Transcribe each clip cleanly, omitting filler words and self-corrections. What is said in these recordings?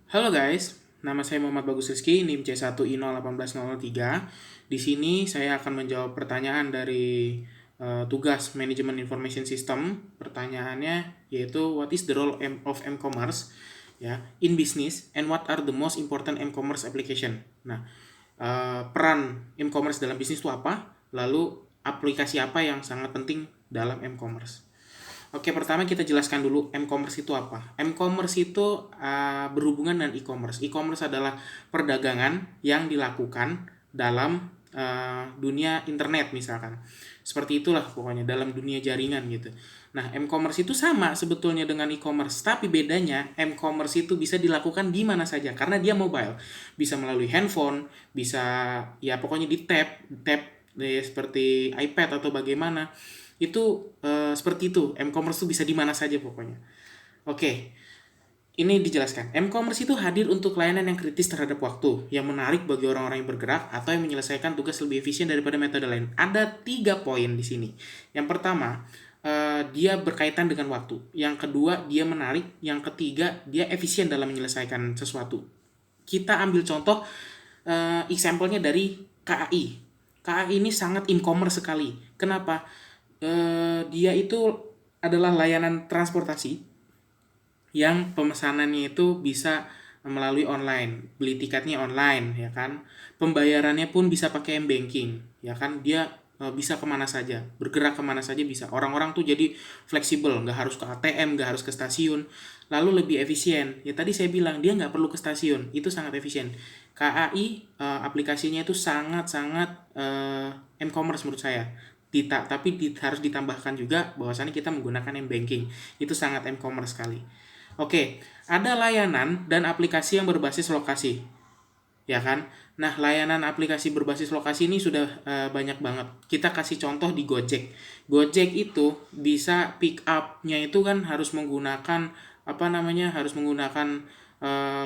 Halo guys, nama saya Muhammad Bagus Rizky, NIM C1I01803. Di sini saya akan menjawab pertanyaan dari tugas Manajemen Information System. Pertanyaannya yaitu what is the role of M-commerce ya in business and what are the most important M-commerce application. Nah, peran M-commerce dalam bisnis itu apa? Lalu aplikasi apa yang sangat penting dalam M-commerce? Oke, pertama kita jelaskan dulu M-commerce itu apa. M-commerce itu berhubungan dengan e-commerce. E-commerce adalah perdagangan yang dilakukan dalam dunia internet misalkan. Seperti itulah pokoknya dalam dunia jaringan gitu. Nah, M-commerce itu sama sebetulnya dengan e-commerce, tapi bedanya M-commerce itu bisa dilakukan di mana saja karena dia mobile. Bisa melalui handphone, bisa ya pokoknya di tab seperti iPad atau bagaimana itu seperti itu. M-commerce itu bisa di mana saja pokoknya. Oke, ini dijelaskan. M-commerce itu hadir untuk layanan yang kritis terhadap waktu, yang menarik bagi orang-orang yang bergerak atau yang menyelesaikan tugas lebih efisien daripada metode lain. Ada 3 poin di sini. Yang pertama, dia berkaitan dengan waktu. Yang kedua, dia menarik. Yang ketiga, dia efisien dalam menyelesaikan sesuatu. Kita ambil contoh example-nya dari KAI. KAI ini sangat e-commerce sekali. Kenapa? Dia itu adalah layanan transportasi yang pemesanannya itu bisa melalui online, beli tiketnya online, ya kan, pembayarannya pun bisa pakai m-banking, ya kan, dia bisa kemana saja, bergerak kemana saja bisa. Orang-orang tuh jadi fleksibel, nggak harus ke ATM, nggak harus ke stasiun, lalu lebih efisien. Ya tadi saya bilang dia nggak perlu ke stasiun, itu sangat efisien. KAI aplikasinya itu sangat-sangat m-commerce menurut saya. Harus ditambahkan juga bahwasannya kita menggunakan m-banking. Itu sangat m-commerce sekali. Oke, ada layanan dan aplikasi yang berbasis lokasi. Ya kan? Nah, layanan aplikasi berbasis lokasi ini sudah banyak banget. Kita kasih contoh di Gojek. Gojek itu bisa pick up-nya itu kan harus menggunakan apa namanya? Harus menggunakan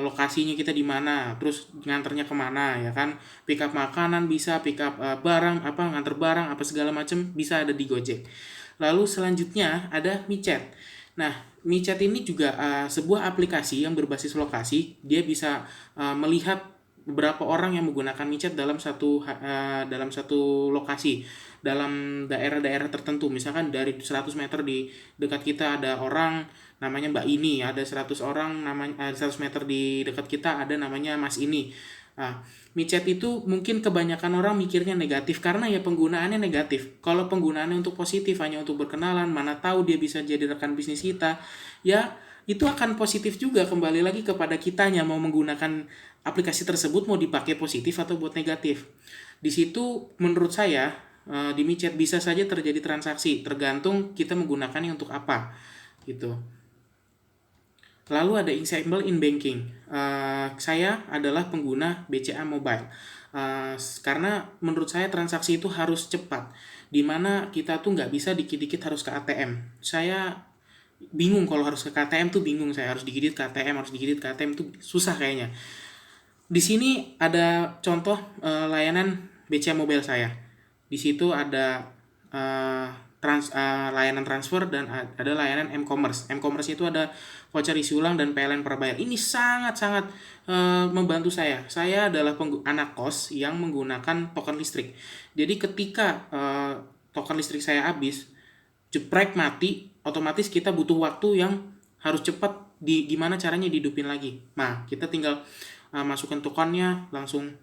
lokasinya kita di mana, terus nganternya kemana, ya kan? Pick up makanan bisa, pick up barang, nganter barang, apa segala macam bisa ada di Gojek. Lalu selanjutnya ada micet. Nah, micet ini juga sebuah aplikasi yang berbasis lokasi. Dia bisa melihat beberapa orang yang menggunakan micet dalam satu lokasi, dalam daerah-daerah tertentu. Misalkan dari 100 meter di dekat kita ada orang namanya Mbak ini, ada 100 orang namanya 100 meter di dekat kita ada namanya Mas ini. Nah, micet itu mungkin kebanyakan orang mikirnya negatif karena ya penggunaannya negatif. Kalau penggunaannya untuk positif hanya untuk berkenalan, mana tahu dia bisa jadi rekan bisnis kita, ya itu akan positif juga. Kembali lagi kepada kitanya mau menggunakan aplikasi tersebut mau dipakai positif atau buat negatif. Di situ menurut saya di micet bisa saja terjadi transaksi tergantung kita menggunakannya untuk apa gitu. Lalu ada example in banking. Saya adalah pengguna BCA Mobile. Karena menurut saya transaksi itu harus cepat. Dimana kita tuh nggak bisa dikit-dikit harus ke ATM. Saya bingung kalau harus ke KTM tuh bingung. Saya harus dikit-dikit ke ATM, harus dikit-dikit ke ATM tuh susah kayaknya. Di sini ada contoh layanan BCA Mobile saya. Di situ ada eh, layanan transfer dan ada layanan m-commerce. M-commerce itu ada voucher isi ulang dan PLN prabayar. Ini sangat-sangat membantu saya. Saya adalah anak kos yang menggunakan token listrik. Jadi ketika token listrik saya habis, jeprek mati, otomatis kita butuh waktu yang harus cepat gimana caranya dihidupin lagi. Nah, kita tinggal masukkan tokennya langsung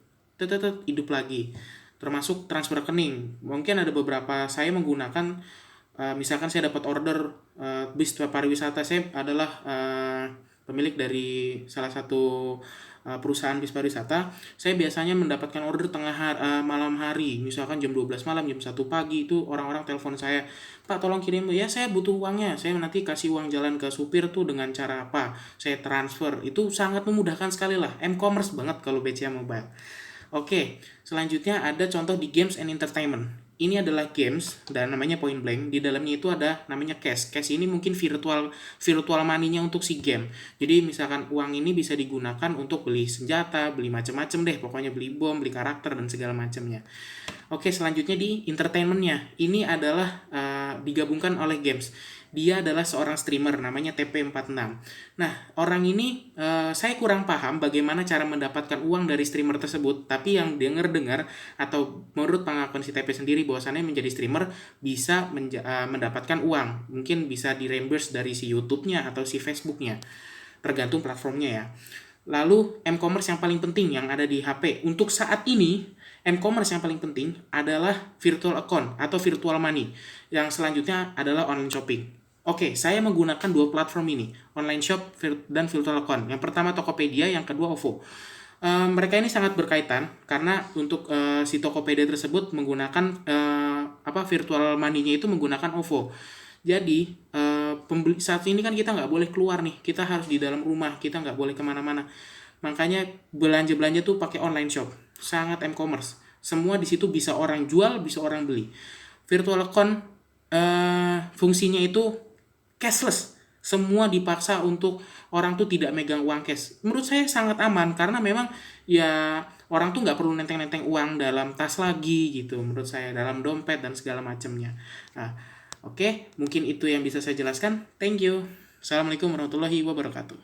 hidup lagi. Termasuk transfer rekening. Mungkin ada beberapa saya menggunakan misalkan saya dapat order bis pariwisata, saya adalah pemilik dari salah satu perusahaan bis pariwisata. Saya biasanya mendapatkan order malam hari, misalkan jam 12 malam, jam 1 pagi itu orang-orang telepon saya, "Pak, tolong kirim." Ya, saya butuh uangnya. Saya nanti kasih uang jalan ke supir tuh dengan cara apa? Saya transfer. Itu sangat memudahkan sekali lah. M-commerce banget kalau BCA Mobile. Oke, selanjutnya ada contoh di games and entertainment. Ini adalah games dan namanya Point Blank. Di dalamnya itu ada namanya cash. Cash ini mungkin virtual money-nya untuk si game. Jadi misalkan uang ini bisa digunakan untuk beli senjata, beli macam-macam deh. Pokoknya beli bom, beli karakter dan segala macamnya. Oke, selanjutnya di entertainment-nya. Ini adalah digabungkan oleh games. Dia adalah seorang streamer namanya TP46. Nah, orang ini saya kurang paham bagaimana cara mendapatkan uang dari streamer tersebut, tapi yang dengar-dengar atau menurut pengakuan si TP sendiri bahwasannya menjadi streamer bisa mendapatkan uang. Mungkin bisa di reimburse dari si YouTube-nya atau si Facebook-nya. Tergantung platformnya ya. Lalu m-commerce yang paling penting yang ada di HP untuk saat ini, m-commerce yang paling penting adalah virtual account atau virtual money. Yang selanjutnya adalah online shopping. Oke, saya menggunakan dua platform ini, online shop dan virtual account. Yang pertama Tokopedia, yang kedua OVO. Mereka ini sangat berkaitan karena untuk si Tokopedia tersebut menggunakan virtual money-nya itu menggunakan OVO. Jadi pembeli saat ini kan kita nggak boleh keluar nih, kita harus di dalam rumah, kita nggak boleh kemana-mana. Makanya belanja tuh pakai online shop, sangat m-commerce. Semua di situ bisa orang jual, bisa orang beli. Virtual account fungsinya itu cashless. Semua dipaksa untuk orang tuh tidak megang uang cash. Menurut saya sangat aman karena memang ya orang tuh nggak perlu nenteng-nenteng uang dalam tas lagi gitu. Menurut saya dalam dompet dan segala macamnya. Nah, oke, mungkin itu yang bisa saya jelaskan. Thank you. Assalamualaikum warahmatullahi wabarakatuh.